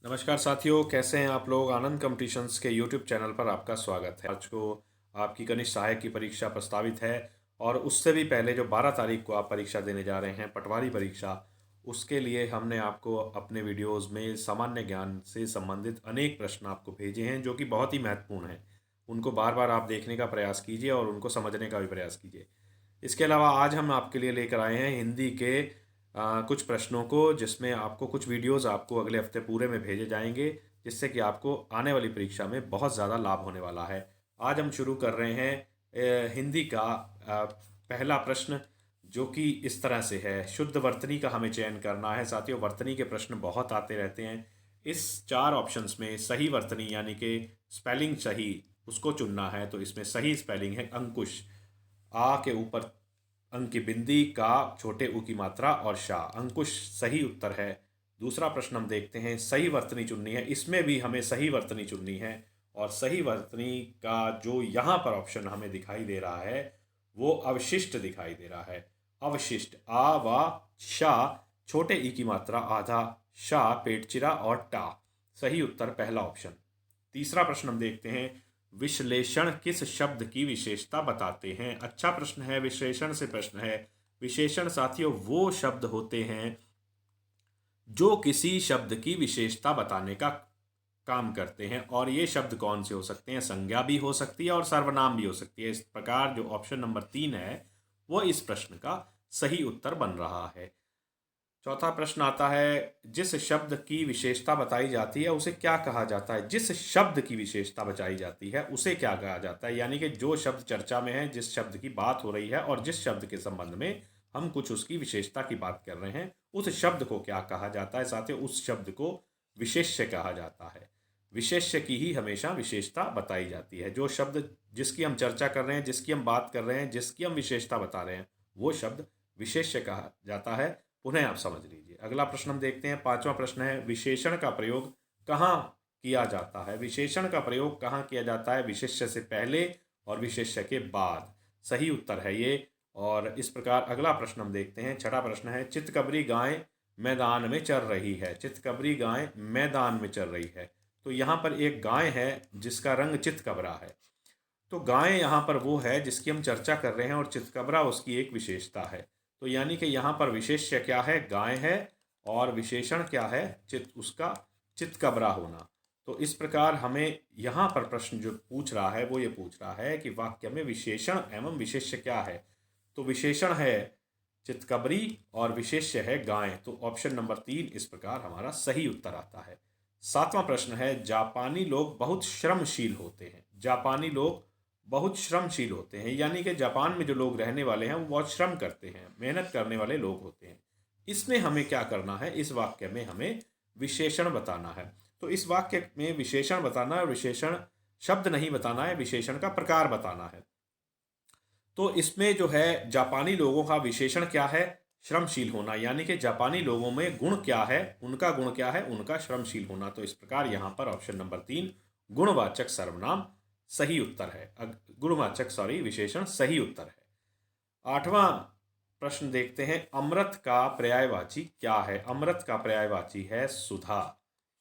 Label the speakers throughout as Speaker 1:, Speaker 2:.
Speaker 1: नमस्कार साथियों, कैसे हैं आप लोग। आनंद कॉम्पिटिशन्स के यूट्यूब चैनल पर आपका स्वागत है। आज को आपकी कनिष्ठ सहायक की परीक्षा प्रस्तावित है और उससे भी पहले जो 12 तारीख को आप परीक्षा देने जा रहे हैं, पटवारी परीक्षा, उसके लिए हमने आपको अपने वीडियोस में सामान्य ज्ञान से संबंधित अनेक प्रश्न आपको भेजे हैं जो कि बहुत ही महत्वपूर्ण हैं। उनको बार बार आप देखने का प्रयास कीजिए और उनको समझने का भी प्रयास कीजिए। इसके अलावा आज हम आपके लिए लेकर आए हैं हिंदी के कुछ प्रश्नों को, जिसमें आपको कुछ वीडियोस आपको अगले हफ्ते पूरे में भेजे जाएंगे, जिससे कि आपको आने वाली परीक्षा में बहुत ज़्यादा लाभ होने वाला है। आज हम शुरू कर रहे हैं हिंदी का पहला प्रश्न, जो कि इस तरह से है। शुद्ध वर्तनी का हमें चयन करना है। साथियों, वर्तनी के प्रश्न बहुत आते रहते हैं। इस 4 ऑप्शंस में सही वर्तनी यानी कि स्पेलिंग सही उसको चुनना है। तो इसमें सही स्पेलिंग है अंकुश, आ के ऊपर अंक की बिंदी, का छोटे ऊ की मात्रा और शाह। अंकुश सही उत्तर है। दूसरा प्रश्न हम देखते हैं। सही वर्तनी चुननी है, इसमें भी हमें सही वर्तनी चुननी है। और सही वर्तनी का जो यहाँ पर ऑप्शन हमें दिखाई दे रहा है वो अवशिष्ट दिखाई दे रहा है। अवशिष्ट, आ व शाह, छोटे ई की मात्रा आधा, शाह पेटचिरा और टा। सही उत्तर पहला ऑप्शन। तीसरा प्रश्न हम देखते हैं। विश्लेषण किस शब्द की विशेषता बताते हैं। अच्छा प्रश्न है, विश्लेषण से प्रश्न है। विशेषण साथियों वो शब्द होते हैं जो किसी शब्द की विशेषता बताने का काम करते हैं। और ये शब्द कौन से हो सकते हैं। संज्ञा भी हो सकती है और सर्वनाम भी हो सकती है। इस प्रकार जो ऑप्शन नंबर 3 है वो इस प्रश्न का सही उत्तर बन रहा है। चौथा प्रश्न आता है। जिस शब्द की विशेषता बताई जाती है उसे क्या कहा जाता है। जिस शब्द की विशेषता बताई जाती है उसे क्या कहा जाता है, यानी कि जो शब्द चर्चा में है, जिस शब्द की बात हो रही है और जिस शब्द के संबंध में हम कुछ उसकी विशेषता की बात कर रहे हैं, उस शब्द को क्या कहा जाता है। साथ ही उस शब्द को विशेष्य कहा जाता है। विशेष्य की ही हमेशा विशेषता बताई जाती है। जो शब्द जिसकी हम चर्चा कर रहे हैं, जिसकी हम बात कर रहे हैं, जिसकी हम विशेषता बता रहे हैं, वो शब्द विशेष्य कहा जाता है। पुनः आप समझ लीजिए। अगला प्रश्न हम देखते हैं। पांचवा प्रश्न है। विशेषण का प्रयोग कहाँ किया जाता है। विशेषण का प्रयोग कहाँ किया जाता है। विशेष्य से पहले और विशेष्य के बाद। सही उत्तर है ये। और इस प्रकार अगला प्रश्न हम देखते हैं। छठा प्रश्न है। चितकबरी गाय मैदान में चर रही है। चितकबरी गाय मैदान में चर रही है। तो यहाँ पर एक गाय है जिसका रंग चितकबरा है। तो गाय यहाँ पर वो है जिसकी हम चर्चा कर रहे हैं और चितकबरा उसकी एक विशेषता है। तो यानी कि यहाँ पर विशेष्य क्या है, गाय है, और विशेषण क्या है, उसका चितकबरा होना। तो इस प्रकार हमें यहाँ पर प्रश्न जो पूछ रहा है वो ये पूछ रहा है कि वाक्य में विशेषण एवं विशेष्य क्या है। तो विशेषण है चितकबरी और विशेष्य है गाय। तो ऑप्शन नंबर 3 इस प्रकार हमारा सही उत्तर आता है। सातवां प्रश्न है। जापानी लोग बहुत श्रमशील होते हैं। जापानी लोग बहुत श्रमशील होते हैं, यानी कि जापान में जो लोग रहने वाले हैं वो बहुत श्रम करते हैं, मेहनत करने वाले लोग होते हैं। इसमें हमें क्या करना है, इस वाक्य में हमें विशेषण बताना है। तो इस वाक्य में विशेषण बताना है, विशेषण शब्द नहीं बताना है, विशेषण का प्रकार बताना है। तो इसमें जो है जापानी लोगों का विशेषण क्या है, श्रमशील होना, यानी कि जापानी लोगों में गुण क्या है, उनका गुण क्या है, उनका श्रमशील होना। तो इस प्रकार यहाँ पर ऑप्शन नंबर 3 गुणवाचक सर्वनाम सही उत्तर है। गुणवाचक विशेषण सही उत्तर है। आठवां प्रश्न देखते हैं। अमृत का पर्यायवाची क्या है। अमृत का पर्यायवाची है सुधा।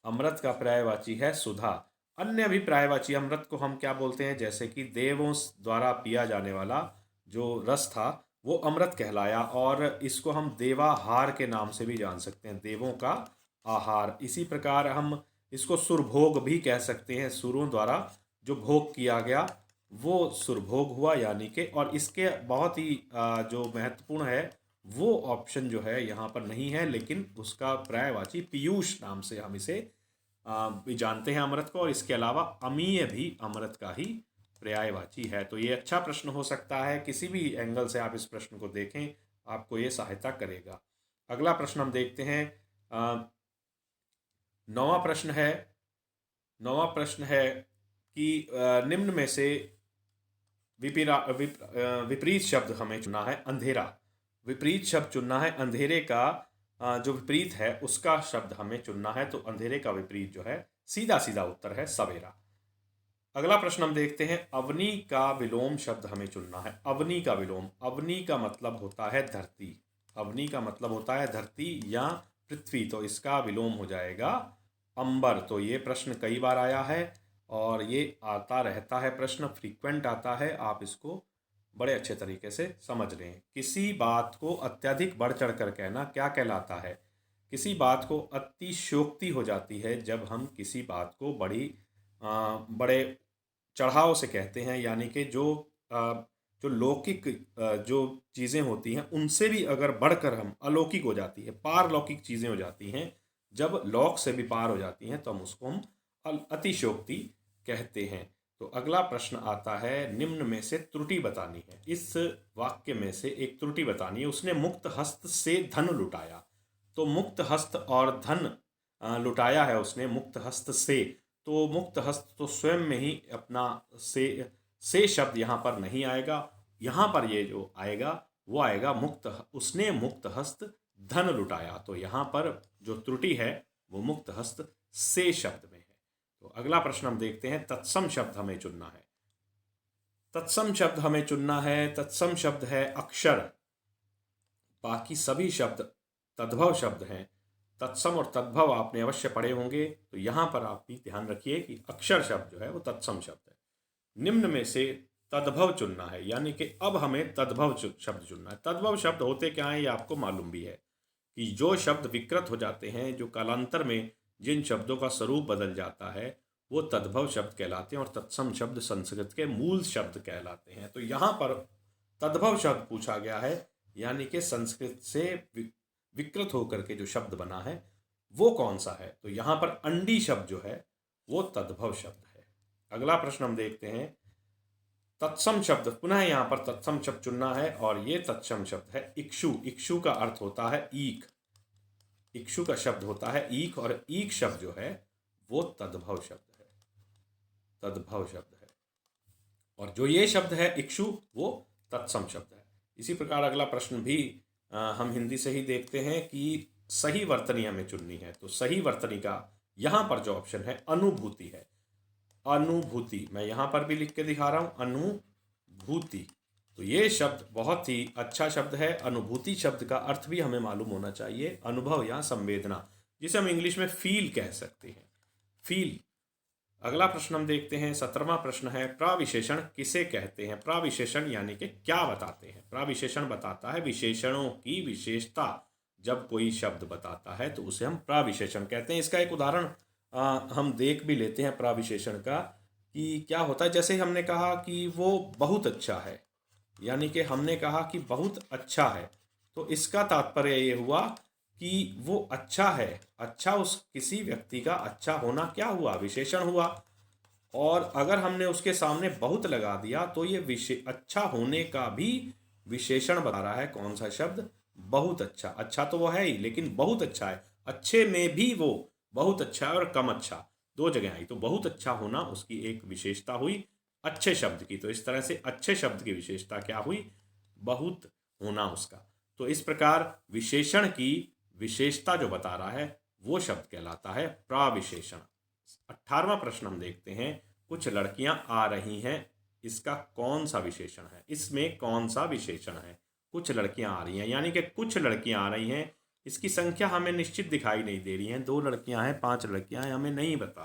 Speaker 1: अमृत का पर्यायवाची है सुधा। अन्य भी पर्यायवाची अमृत को हम क्या बोलते हैं, जैसे कि देवों द्वारा पिया जाने वाला जो रस था वो अमृत कहलाया, और इसको हम देवाहार के नाम से भी जान सकते हैं, देवों का आहार। इसी प्रकार हम इसको सुरभोग भी कह सकते हैं। सुरों द्वारा जो भोग किया गया वो सुरभोग हुआ, यानी कि। और इसके बहुत ही जो महत्वपूर्ण है वो ऑप्शन जो है यहाँ पर नहीं है, लेकिन उसका पर्यायवाची पीयूष नाम से हम इसे भी जानते हैं अमृत को। और इसके अलावा अमीय भी अमृत का ही पर्यायवाची है। तो ये अच्छा प्रश्न हो सकता है, किसी भी एंगल से आप इस प्रश्न को देखें आपको ये सहायता करेगा। अगला प्रश्न हम देखते हैं। नौवां प्रश्न है। नौवां प्रश्न है कि निम्न में से विपरीत शब्द हमें चुनना है। अंधेरा, विपरीत शब्द चुनना है। अंधेरे का जो विपरीत है उसका शब्द हमें चुनना है। तो अंधेरे का विपरीत जो है, सीधा सीधा उत्तर है सवेरा। अगला प्रश्न हम देखते हैं। अवनी का विलोम शब्द हमें चुनना है। अवनी का विलोम, अवनी का मतलब होता है धरती। अवनी का मतलब होता है धरती या पृथ्वी, तो इसका विलोम हो जाएगा अंबर, तो ये प्रश्न कई बार आया है और ये आता रहता है, प्रश्न फ्रीक्वेंट आता है, आप इसको बड़े अच्छे तरीके से समझ लें। किसी बात को अत्यधिक बढ़ चढ़ कर कहना क्या कहलाता है? किसी बात को अतिशयोक्ति हो जाती है जब हम किसी बात को बड़े चढ़ाव से कहते हैं, यानी कि जो लौकिक जो चीज़ें होती हैं उनसे भी अगर बढ़कर हम अलौकिक हो जाती है, पारलौकिक चीज़ें हो जाती हैं, जब लौक से भी पार हो जाती हैं तो हम उसको हम अतिशयोक्ति कहते हैं। तो अगला प्रश्न आता है, निम्न में से त्रुटि बतानी है। इस वाक्य में से एक त्रुटि बतानी है। उसने मुक्त हस्त से धन लुटाया। तो मुक्त हस्त और धन लुटाया है उसने मुक्त हस्त से, तो मुक्त हस्त तो स्वयं में ही अपना से शब्द यहाँ पर नहीं आएगा। यहाँ पर ये जो आएगा वो आएगा उसने मुक्त हस्त धन लुटाया। तो यहाँ पर जो त्रुटि है वो मुक्त हस्त से शब्द में है। तो अगला प्रश्न हम देखते हैं, तत्सम शब्द हमें चुनना है। तत्सम शब्द हमें चुनना है। तत्सम शब्द है अक्षर, बाकी सभी शब्द तद्भव शब्द हैं। तत्सम और तद्भव आपने अवश्य पढ़े होंगे, तो यहाँ पर आप भी ध्यान रखिए कि अक्षर शब्द जो है वो तत्सम शब्द है। निम्न में से तद्भव चुनना है, यानी कि अब हमें तद्भव शब्द चुनना है। तद्भव शब्द होते क्या हैं ये आपको मालूम भी है कि जो शब्द विकृत हो जाते हैं, जो कालांतर में जिन शब्दों का स्वरूप बदल जाता है, वो तद्भव शब्द कहलाते हैं और तत्सम शब्द संस्कृत के मूल शब्द कहलाते हैं। तो यहाँ पर तद्भव शब्द पूछा गया है, यानी कि संस्कृत से विकृत होकर के जो शब्द बना है वो कौन सा है? तो यहाँ पर अंडी शब्द जो है वो तद्भव शब्द है। अगला प्रश्न हम देखते हैं, तत्सम शब्द, पुनः यहाँ पर तत्सम शब्द चुनना है और ये तत्सम शब्द है इक्षु। इक्षु का अर्थ होता है ईख। इक्षु का शब्द होता है ईख और ईख शब्द जो है वो तद्भव शब्द है। तद्भव शब्द है और जो ये शब्द है इक्षु वो तत्सम शब्द है। इसी प्रकार अगला प्रश्न भी हम हिंदी से ही देखते हैं कि सही वर्तनी हमें चुननी है। तो सही वर्तनी का यहाँ पर जो ऑप्शन है अनुभूति है। अनुभूति, मैं यहाँ पर भी लिख के दिखा रहा हूँ, अनुभूति। तो ये शब्द बहुत ही अच्छा शब्द है। अनुभूति शब्द का अर्थ भी हमें मालूम होना चाहिए, अनुभव या संवेदना, जिसे हम इंग्लिश में फील कह सकते हैं, फील। अगला प्रश्न हम देखते हैं, 17वां प्रश्न है, प्राविशेषण किसे कहते हैं? प्राविशेषण यानी कि क्या बताते हैं? प्राविशेषण बताता है विशेषणों की विशेषता। जब कोई शब्द बताता है तो उसे हम प्राविशेषण कहते हैं। इसका एक उदाहरण हम देख भी लेते हैं प्राविशेषण का, कि क्या होता है। जैसे हमने कहा कि वो बहुत अच्छा है, यानी कि हमने कहा कि बहुत अच्छा है, तो इसका तात्पर्य ये हुआ कि वो अच्छा है। अच्छा, उस किसी व्यक्ति का अच्छा होना क्या हुआ? विशेषण हुआ। और अगर हमने उसके सामने बहुत लगा दिया तो ये अच्छा होने का भी विशेषण बता रहा है। कौन सा शब्द? बहुत अच्छा। अच्छा तो वो है ही, लेकिन बहुत अच्छा है। अच्छे में भी वो बहुत अच्छा है और कम अच्छा, दो जगह आई। तो बहुत अच्छा होना उसकी एक विशेषता हुई अच्छे शब्द की। तो इस तरह से अच्छे शब्द की विशेषता क्या हुई? बहुत होना उसका। तो इस प्रकार विशेषण की विशेषता जो बता रहा है वो शब्द कहलाता है प्राविशेषण। 18वां प्रश्न हम देखते हैं, कुछ लड़कियां आ रही हैं, इसका कौन सा विशेषण है? इसमें कौन सा विशेषण है? कुछ लड़कियां आ रही हैं, यानी कि कुछ लड़कियां आ रही हैं। इसकी संख्या हमें निश्चित दिखाई नहीं दे रही है। 2 लड़कियां हैं, 5 लड़कियां हैं, हमें नहीं पता।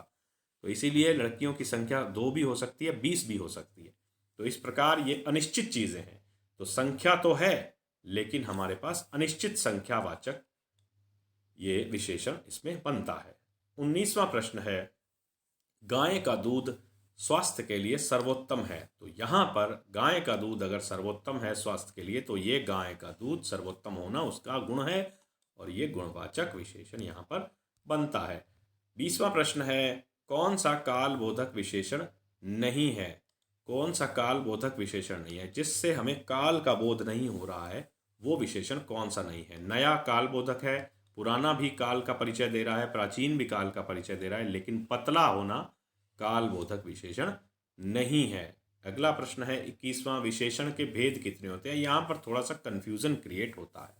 Speaker 1: तो इसीलिए लड़कियों की संख्या 2 भी हो सकती है, 20 भी हो सकती है। तो इस प्रकार ये अनिश्चित चीजें हैं। तो संख्या तो है, लेकिन हमारे पास अनिश्चित संख्यावाचक ये विशेषण इसमें बनता है। 19वां प्रश्न है, गाय का दूध स्वास्थ्य के लिए सर्वोत्तम है। तो यहाँ पर गाय का दूध अगर सर्वोत्तम है स्वास्थ्य के लिए, तो ये गाय का दूध सर्वोत्तम होना उसका गुण है और ये गुणवाचक विशेषण यहाँ पर बनता है। 20वां प्रश्न है, कौन सा काल बोधक विशेषण नहीं है? कौन सा काल बोधक विशेषण नहीं है? जिससे हमें काल का बोध नहीं हो रहा है, वो विशेषण कौन सा नहीं है? नया काल बोधक है, पुराना भी काल का परिचय दे रहा है, प्राचीन भी काल का परिचय दे रहा है, लेकिन पतला होना काल बोधक विशेषण नहीं है। अगला प्रश्न है 21वां, विशेषण के भेद कितने होते हैं? यहाँ पर थोड़ा सा कंफ्यूजन क्रिएट होता है।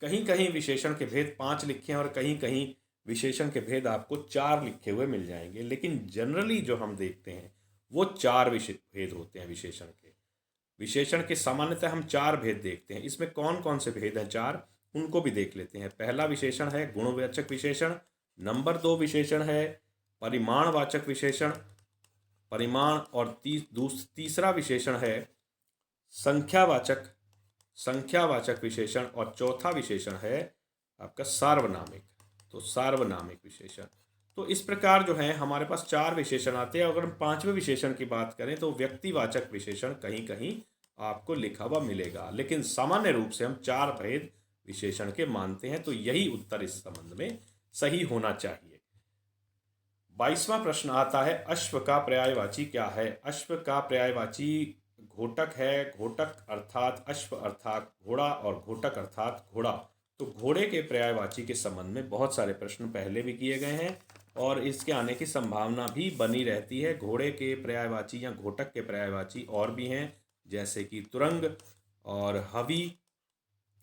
Speaker 1: कहीं कहीं विशेषण के भेद 5 लिखे हैं और कहीं कहीं विशेषण के भेद आपको 4 लिखे हुए मिल जाएंगे, लेकिन जनरली जो हम देखते हैं वो 4 भेद होते हैं विशेषण के। विशेषण के सामान्यतः हम 4 भेद देखते हैं। इसमें कौन कौन से भेद हैं 4, उनको भी देख लेते हैं। पहला विशेषण है गुणवाचक विशेषण, नंबर 2 विशेषण है परिमाणवाचक विशेषण, परिमाण, और तीसरा विशेषण है संख्यावाचक, संख्यावाचक विशेषण, और चौथा विशेषण है आपका सार्वनामिक, तो सार्वनामिक विशेषण। तो इस प्रकार जो है हमारे पास 4 विशेषण आते हैं। अगर हम 5वें विशेषण की बात करें तो व्यक्तिवाचक विशेषण कहीं कहीं आपको लिखा हुआ मिलेगा, लेकिन सामान्य रूप से हम 4 भेद विशेषण के मानते हैं। तो यही उत्तर इस संबंध में सही होना चाहिए। 22वां प्रश्न आता है अश्व का पर्यायवाची क्या है। अश्व का पर्यायवाची घोटक है। घोटक अर्थात अश्व अर्थात घोड़ा, और घोटक अर्थात घोड़ा। तो घोड़े के पर्यायवाची के संबंध में बहुत सारे प्रश्न पहले भी किए गए हैं और इसके आने की संभावना भी बनी रहती है। घोड़े के पर्यायवाची या घोटक के पर्यायवाची और भी हैं, जैसे कि तुरंग और हवी,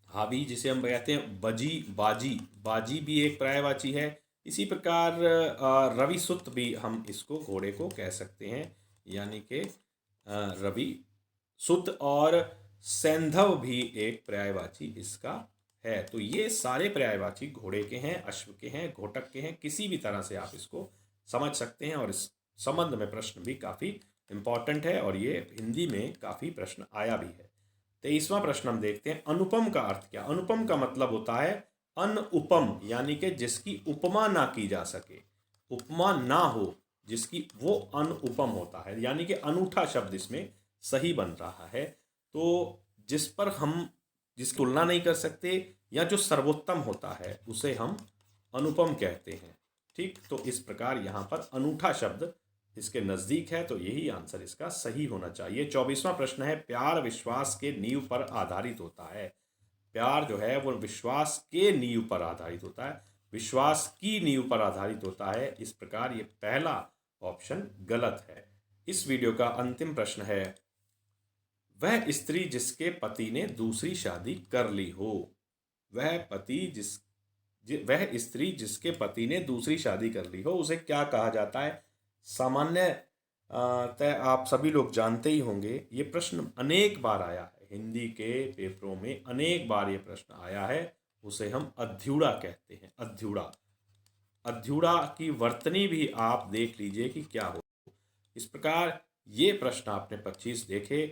Speaker 1: हावी जिसे हम कहते हैं बजी, बाजी, बाजी भी एक पर्यायवाची है। इसी प्रकार रवि सुत भी हम इसको घोड़े को कह सकते हैं, यानी कि रवि सुत, और सैंधव भी एक पर्यायवाची इसका है। तो ये सारे पर्यायवाची घोड़े के हैं, अश्व के हैं, घोटक के हैं। किसी भी तरह से आप इसको समझ सकते हैं और इस संबंध में प्रश्न भी काफ़ी इम्पॉर्टेंट है और ये हिंदी में काफ़ी प्रश्न आया भी है। 23वां प्रश्न हम देखते हैं अनुपम का अर्थ क्या। अनुपम का मतलब होता है अनुपम, यानी कि जिसकी उपमा ना की जा सके, उपमा ना हो जिसकी, वो अनुपम होता है, यानी कि अनूठा शब्द इसमें सही बन रहा है। तो जिस पर हम जिसकी तुलना नहीं कर सकते या जो सर्वोत्तम होता है उसे हम अनुपम कहते हैं। ठीक, तो इस प्रकार यहाँ पर अनूठा शब्द इसके नज़दीक है, तो यही आंसर इसका सही होना चाहिए। 24वां प्रश्न है प्यार विश्वास के नींव पर आधारित होता है। प्यार जो है वो विश्वास के नींव पर आधारित होता है, विश्वास की नींव पर आधारित होता है। इस प्रकार ये पहला ऑप्शन गलत है। इस वीडियो का अंतिम प्रश्न है वह स्त्री जिसके पति ने दूसरी शादी कर ली हो। वह स्त्री जिसके पति ने दूसरी शादी कर ली हो उसे क्या कहा जाता है। सामान्य तय आप सभी लोग जानते ही होंगे, ये प्रश्न अनेक बार आया है, हिंदी के पेपरों में अनेक बार ये प्रश्न आया है। उसे हम अध्युड़ा कहते हैं, अध्युड़ा। अध्युड़ा की वर्तनी भी आप देख लीजिए कि क्या हो। इस प्रकार ये प्रश्न आपने 25 देखे,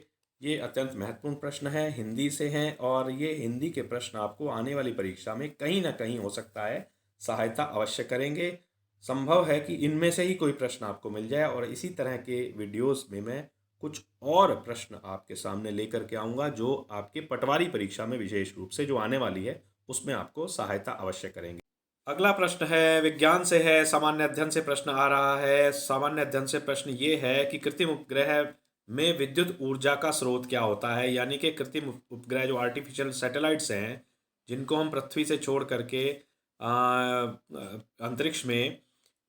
Speaker 1: ये अत्यंत महत्वपूर्ण प्रश्न है, हिंदी से हैं, और ये हिंदी के प्रश्न आपको आने वाली परीक्षा में कहीं ना कहीं हो सकता है सहायता अवश्य करेंगे। संभव है कि इनमें से ही कोई प्रश्न आपको मिल जाए, और इसी तरह के वीडियोस में मैं कुछ और प्रश्न आपके सामने लेकर के आऊँगा जो आपके पटवारी परीक्षा में विशेष रूप से जो आने वाली है उसमें आपको सहायता अवश्य करेंगे। अगला प्रश्न है विज्ञान से है, सामान्य अध्ययन से प्रश्न आ रहा है। सामान्य अध्ययन से प्रश्न ये है कि कृत्रिम उपग्रह में विद्युत ऊर्जा का स्रोत क्या होता है। यानी कि कृत्रिम उपग्रह जो आर्टिफिशियल सैटेलाइट्स हैं जिनको हम पृथ्वी से छोड़ करके अंतरिक्ष में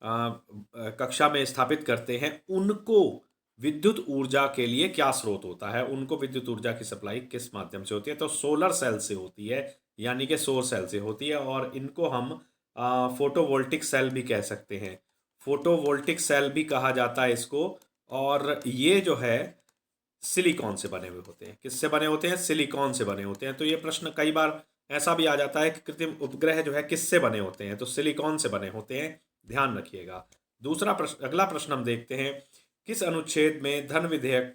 Speaker 1: कक्षा में स्थापित करते हैं, उनको विद्युत ऊर्जा के लिए क्या स्रोत होता है, उनको विद्युत ऊर्जा की सप्लाई किस माध्यम से होती है। तो सोलर सेल से होती है, यानी कि सौर सेल से होती है, और इनको हम फोटोवोल्टिक सेल भी कह सकते हैं, फोटोवोल्टिक सेल भी कहा जाता है इसको। और ये जो है सिलिकॉन से बने हुए होते हैं। किससे बने होते हैं? सिलिकॉन से बने होते हैं। तो ये प्रश्न कई बार ऐसा भी आ जाता है कि कृत्रिम उपग्रह जो है किससे बने होते हैं, तो सिलिकॉन से बने होते हैं, ध्यान रखिएगा। दूसरा प्रश्न, अगला प्रश्न हम देखते हैं किस अनुच्छेद में धन विधेयक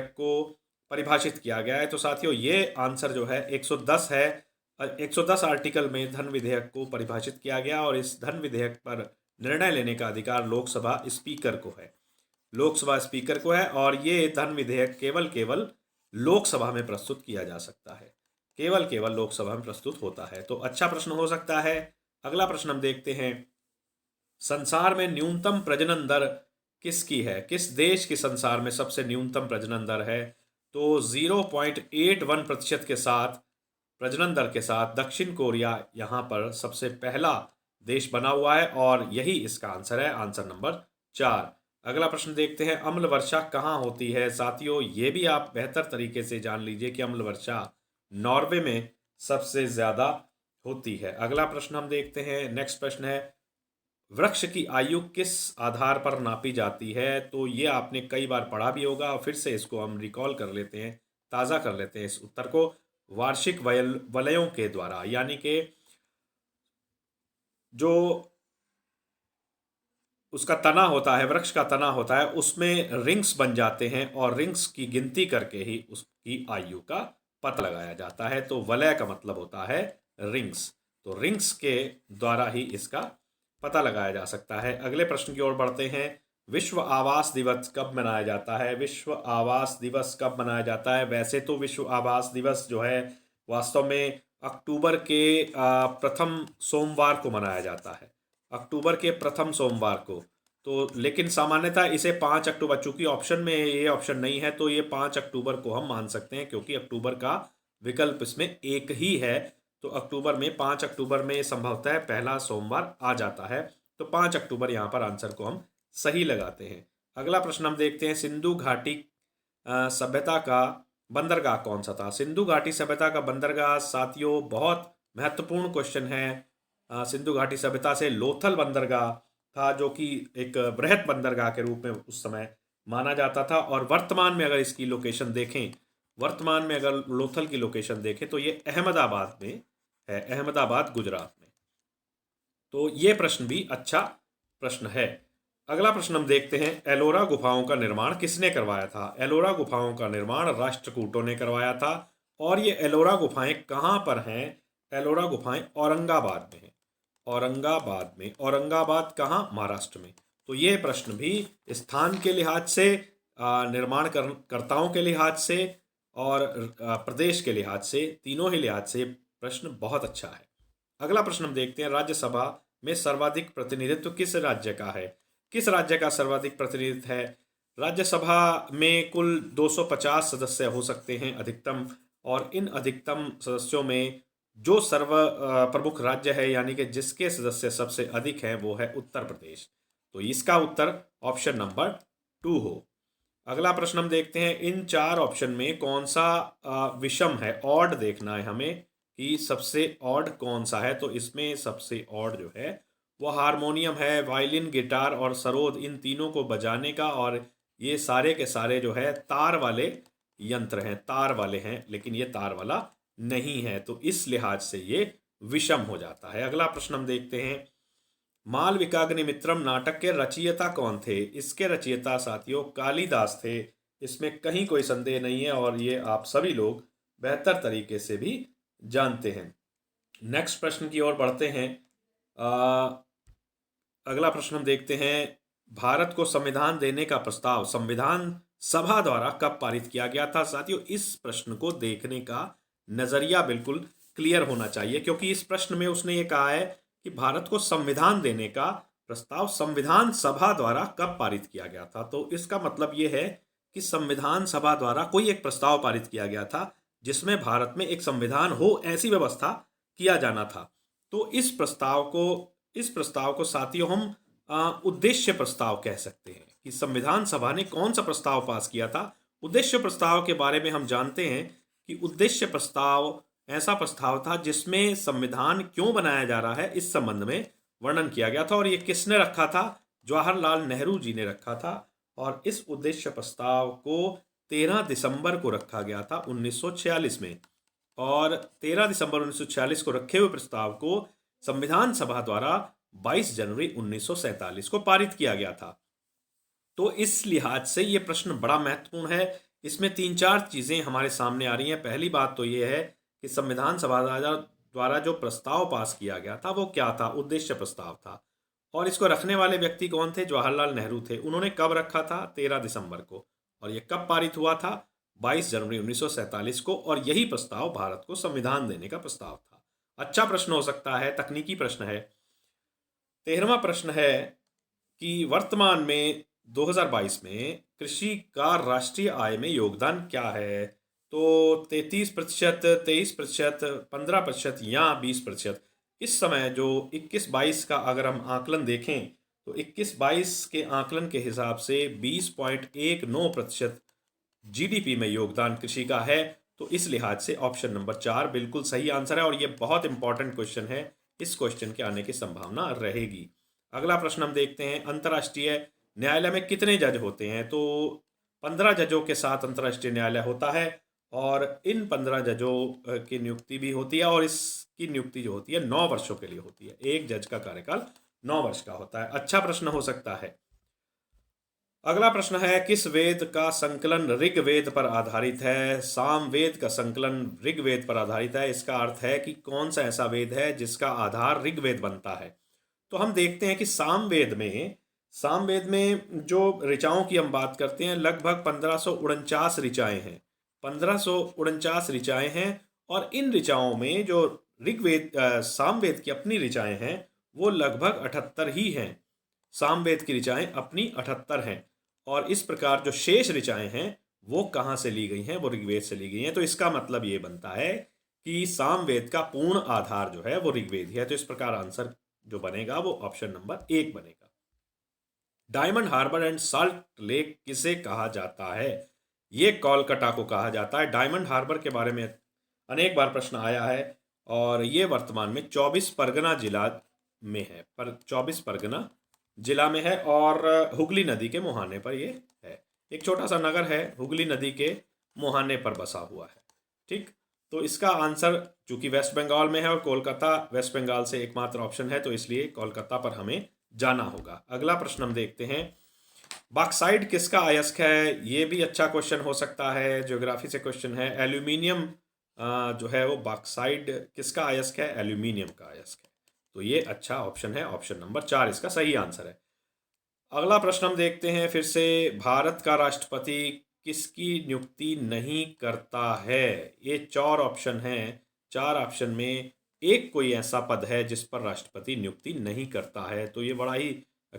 Speaker 1: को परिभाषित किया गया है। तो साथियों ये आंसर जो है 110 है। 110 आर्टिकल में धन विधेयक को परिभाषित किया गया, और इस धन विधेयक पर निर्णय लेने का अधिकार लोकसभा स्पीकर को है, लोकसभा स्पीकर को है। और ये धन विधेयक केवल लोकसभा में प्रस्तुत किया जा सकता है, केवल लोकसभा में प्रस्तुत होता है। तो अच्छा प्रश्न हो सकता है। अगला प्रश्न हम देखते हैं संसार में न्यूनतम प्रजनन दर किसकी है, किस देश की संसार में सबसे न्यूनतम प्रजनन दर है। तो 0.81% के साथ प्रजनन दर के साथ दक्षिण कोरिया यहाँ पर सबसे पहला देश बना हुआ है, और यही इसका आंसर है, आंसर नंबर 4। अगला प्रश्न देखते हैं अम्ल वर्षा कहाँ होती है। साथियों ये भी आप बेहतर तरीके से जान लीजिए कि अम्ल वर्षा नॉर्वे में सबसे ज़्यादा होती है। अगला प्रश्न हम देखते हैं, नेक्स्ट प्रश्न है वृक्ष की आयु किस आधार पर नापी जाती है। तो ये आपने कई बार पढ़ा भी होगा, और फिर से इसको हम रिकॉल कर लेते हैं, ताज़ा कर लेते हैं इस उत्तर को। वार्षिक वलयों के द्वारा, यानी कि जो उसका तना होता है, वृक्ष का तना होता है, उसमें रिंग्स बन जाते हैं और रिंग्स की गिनती करके ही उसकी आयु का पता लगाया जाता है। तो वलय का मतलब होता है रिंग्स। तो रिंग्स के द्वारा ही इसका पता लगाया जा सकता है। अगले प्रश्न की ओर बढ़ते हैं। विश्व आवास दिवस कब मनाया जाता है? विश्व आवास दिवस कब मनाया जाता है? वैसे तो विश्व आवास दिवस जो है वास्तव में अक्टूबर के प्रथम सोमवार को मनाया जाता है। अक्टूबर के प्रथम सोमवार को। तो लेकिन सामान्यतः इसे 5 अक्टूबर, चूंकि ऑप्शन में ये ऑप्शन नहीं है तो ये 5 अक्टूबर को हम मान सकते हैं, क्योंकि अक्टूबर का विकल्प इसमें एक ही है। तो अक्टूबर में 5 अक्टूबर में संभवतः पहला सोमवार आ जाता है। तो 5 अक्टूबर यहाँ पर आंसर को हम सही लगाते हैं। अगला प्रश्न हम देखते हैं। सिंधु घाटी सभ्यता का बंदरगाह कौन सा था? सिंधु घाटी सभ्यता का बंदरगाह साथियों बहुत महत्वपूर्ण क्वेश्चन है। सिंधु घाटी सभ्यता से लोथल बंदरगाह था, जो कि एक बृहत बंदरगाह के रूप में उस समय माना जाता था। और वर्तमान में अगर इसकी लोकेशन देखें, वर्तमान में अगर लोथल की लोकेशन देखें तो ये अहमदाबाद में है, अहमदाबाद गुजरात में। तो ये प्रश्न भी अच्छा प्रश्न है। अगला प्रश्न हम देखते हैं। एलोरा गुफाओं का निर्माण किसने करवाया था? एलोरा गुफाओं का निर्माण राष्ट्रकूटों ने करवाया था। और ये एलोरा गुफाएं कहाँ पर हैं? एलोरा गुफाएं औरंगाबाद में हैं। औरंगाबाद में। औरंगाबाद कहाँ? महाराष्ट्र में। तो ये प्रश्न भी स्थान के लिहाज से, निर्माण कर्ताओं के लिहाज से और प्रदेश के लिहाज से, तीनों ही लिहाज से प्रश्न बहुत अच्छा है। अगला प्रश्न हम देखते हैं। राज्यसभा में सर्वाधिक प्रतिनिधित्व किस राज्य का है? किस राज्य का सर्वाधिक प्रतिनिधित्व है? राज्यसभा में कुल 250 सदस्य हो सकते हैं अधिकतम, और इन अधिकतम सदस्यों में जो प्रमुख राज्य है, यानी कि जिसके सदस्य सबसे अधिक हैं, वो है उत्तर प्रदेश। तो इसका उत्तर ऑप्शन नंबर 2 हो। अगला प्रश्न हम देखते हैं। इन 4 ऑप्शन में कौन सा विषम है? ऑड देखना है हमें कि सबसे ऑड कौन सा है। तो इसमें सबसे ऑड जो है वो हारमोनियम है। वायलिन, गिटार और सरोद, इन तीनों को बजाने का, और ये सारे के सारे जो है तार वाले यंत्र हैं, तार वाले हैं, लेकिन ये तार वाला नहीं है। तो इस लिहाज से ये विषम हो जाता है। अगला प्रश्न हम देखते हैं। मालविकाग्निमित्रम नाटक के रचयिता कौन थे? इसके रचयिता साथियों कालिदास थे। इसमें कहीं कोई संदेह नहीं है, और ये आप सभी लोग बेहतर तरीके से भी जानते हैं। नेक्स्ट प्रश्न की ओर बढ़ते हैं। अगला प्रश्न हम देखते हैं। भारत को संविधान देने का प्रस्ताव संविधान सभा द्वारा कब पारित किया गया था? साथियों, इस प्रश्न को देखने का नजरिया बिल्कुल क्लियर होना चाहिए, क्योंकि इस प्रश्न में उसने ये कहा है कि भारत को संविधान देने का प्रस्ताव संविधान सभा द्वारा कब पारित किया गया था। तो इसका मतलब ये है कि संविधान सभा द्वारा कोई एक प्रस्ताव पारित किया गया था जिसमें भारत में एक संविधान हो, ऐसी व्यवस्था किया जाना था। तो इस प्रस्ताव को साथियों हम उद्देश्य प्रस्ताव कह सकते हैं कि संविधान सभा ने कौन सा प्रस्ताव पास किया था। उद्देश्य प्रस्ताव के बारे में हम जानते हैं कि उद्देश्य प्रस्ताव ऐसा प्रस्ताव था जिसमें संविधान क्यों बनाया जा रहा है इस संबंध में वर्णन किया गया था, और ये किसने रखा था? जवाहरलाल नेहरू जी ने रखा था। और इस उद्देश्य प्रस्ताव को 13 दिसंबर को रखा गया था 1946 में, और 13 दिसंबर 1946 को रखे हुए प्रस्ताव को संविधान सभा द्वारा 22 जनवरी 1947 को पारित किया गया था। तो इस लिहाज से ये प्रश्न बड़ा महत्वपूर्ण है। इसमें 3-4 चीज़ें हमारे सामने आ रही हैं। पहली बात तो ये है कि संविधान सभा द्वारा जो प्रस्ताव पास किया गया था वो क्या था? उद्देश्य प्रस्ताव था। और इसको रखने वाले व्यक्ति कौन थे? जवाहरलाल नेहरू थे। उन्होंने कब रखा था? 13 दिसंबर को। और ये कब पारित हुआ था? 22 जनवरी 1947 को। और यही प्रस्ताव भारत को संविधान देने का प्रस्ताव था। अच्छा प्रश्न हो सकता है, तकनीकी प्रश्न है। 13वां प्रश्न है कि वर्तमान में 2022 में कृषि का राष्ट्रीय आय में योगदान क्या है? तो 33%, 23%, 15% या 20%। इस समय जो 21-22 का अगर हम आकलन देखें तो 21-22 के आकलन के हिसाब से 20.19% जीडीपी में योगदान कृषि का है। तो इस लिहाज से ऑप्शन नंबर 4 बिल्कुल सही आंसर है, और ये बहुत इंपॉर्टेंट क्वेश्चन है। इस क्वेश्चन के आने की संभावना रहेगी। अगला प्रश्न हम देखते हैं। अंतर्राष्ट्रीय न्यायालय में कितने जज होते हैं? तो 15 जजों के साथ अंतर्राष्ट्रीय न्यायालय होता है, और इन 15 जजों की नियुक्ति भी होती है, और इस की नियुक्ति जो होती है 9 वर्षों के लिए होती है। एक जज का कार्यकाल 9 वर्ष का होता है। अच्छा प्रश्न हो सकता है। अगला प्रश्न है, किस वेद का संकलन ऋग्वेद पर आधारित है? सामवेद का संकलन ऋग्वेद पर आधारित है। इसका अर्थ है कि कौन सा ऐसा वेद है जिसका आधार ऋग्वेद बनता है। तो हम देखते हैं कि सामवेद में जो ऋचाओं की हम बात करते हैं, लगभग 1549 ऋचाएं हैं। 1549 ऋचाएं हैं, और इन ऋचाओं में जो सामवेद की अपनी ऋचाएं हैं वो लगभग 78 ही हैं। सामवेद की ऋचाएं अपनी 78 हैं, और इस प्रकार जो शेष ऋचाएं हैं वो कहाँ से ली गई हैं? वो ऋग्वेद से ली गई हैं। तो इसका मतलब ये बनता है कि सामवेद का पूर्ण आधार जो है वो ऋग्वेद ही है। तो इस प्रकार आंसर जो बनेगा वो ऑप्शन नंबर 1 बनेगा। डायमंड हार्बर एंड साल्ट लेक किसे कहा जाता है? ये कोलकाता को कहा जाता है। डायमंड हार्बर के बारे में अनेक बार प्रश्न आया है, और ये वर्तमान में 24 परगना जिला में है। पर 24 परगना जिला में है, और हुगली नदी के मुहाने पर ये है। एक छोटा सा नगर है, हुगली नदी के मुहाने पर बसा हुआ है। ठीक, तो इसका आंसर चूंकि वेस्ट बंगाल में है और कोलकाता वेस्ट बंगाल से एकमात्र ऑप्शन है, तो इसलिए कोलकाता पर हमें जाना होगा। अगला प्रश्न हम देखते हैं, बॉक्साइट किसका अयस्क है? ये भी अच्छा क्वेश्चन हो सकता है, ज्योग्राफी से क्वेश्चन है। एल्यूमिनियम जो है वो बॉक्साइट किसका अयस्क है? एल्यूमिनियम का अयस्क है। तो ये अच्छा ऑप्शन है, ऑप्शन नंबर 4 इसका सही आंसर है। अगला प्रश्न हम देखते हैं फिर से, भारत का राष्ट्रपति किसकी नियुक्ति नहीं करता है? ये 4 ऑप्शन हैं। 4 ऑप्शन में एक कोई ऐसा पद है जिस पर राष्ट्रपति नियुक्ति नहीं करता है। तो ये बड़ा ही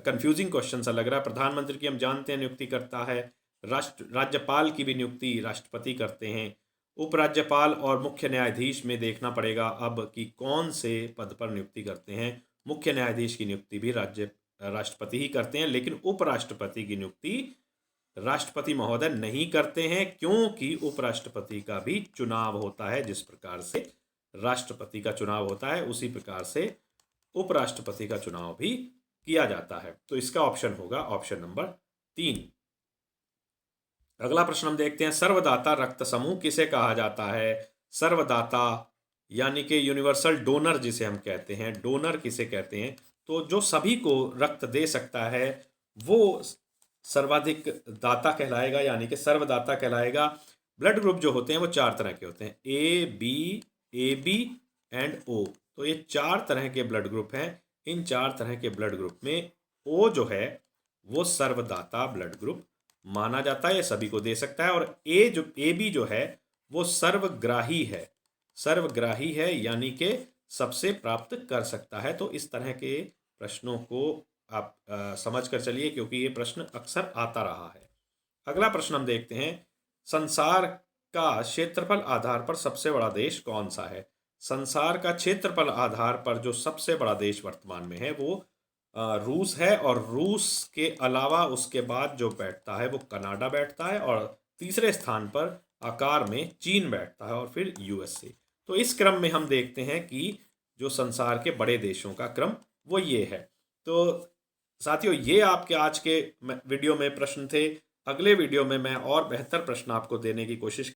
Speaker 1: कंफ्यूजिंग क्वेश्चन सा लग रहा है। प्रधानमंत्री की हम जानते हैं नियुक्ति करता है, राज्यपाल की भी नियुक्ति राष्ट्रपति करते हैं, उपराज्यपाल और मुख्य न्यायाधीश में देखना पड़ेगा अब कि कौन से पद पर नियुक्ति करते हैं। मुख्य न्यायाधीश की नियुक्ति भी राष्ट्रपति ही करते हैं, लेकिन उपराष्ट्रपति की नियुक्ति राष्ट्रपति महोदय नहीं करते हैं, क्योंकि उपराष्ट्रपति का भी चुनाव होता है। जिस प्रकार से राष्ट्रपति का चुनाव होता है उसी प्रकार से उपराष्ट्रपति का चुनाव भी किया जाता है। तो इसका ऑप्शन होगा ऑप्शन नंबर 3। अगला प्रश्न हम देखते हैं, सर्वदाता रक्त समूह किसे कहा जाता है? सर्वदाता यानी कि यूनिवर्सल डोनर जिसे हम कहते हैं, डोनर किसे कहते हैं? तो जो सभी को रक्त दे सकता है वो सर्वाधिक दाता कहलाएगा, यानी कि सर्वदाता कहलाएगा। ब्लड ग्रुप जो होते हैं वो 4 तरह के होते हैं, ए बी एंड ओ। तो ये 4 तरह के ब्लड ग्रुप हैं। इन 4 तरह के ब्लड ग्रुप में ओ जो है वो सर्वदाता ब्लड ग्रुप माना जाता है, ये सभी को दे सकता है। और ए बी जो है वो सर्वग्राही है, सर्वग्राही है यानी कि सबसे प्राप्त कर सकता है। तो इस तरह के प्रश्नों को आप समझ कर चलिए, क्योंकि ये प्रश्न अक्सर आता रहा है। अगला प्रश्न हम देखते हैं, संसार का क्षेत्रफल आधार पर सबसे बड़ा देश कौन सा है? संसार का क्षेत्रफल आधार पर जो सबसे बड़ा देश वर्तमान में है वो रूस है, और रूस के अलावा उसके बाद जो बैठता है वो कनाडा बैठता है, और तीसरे स्थान पर आकार में चीन बैठता है, और फिर यूएसए। तो इस क्रम में हम देखते हैं कि जो संसार के बड़े देशों का क्रम वो ये है। तो साथियों, ये आपके आज के वीडियो में प्रश्न थे। अगले वीडियो में मैं और बेहतर प्रश्न आपको देने की कोशिश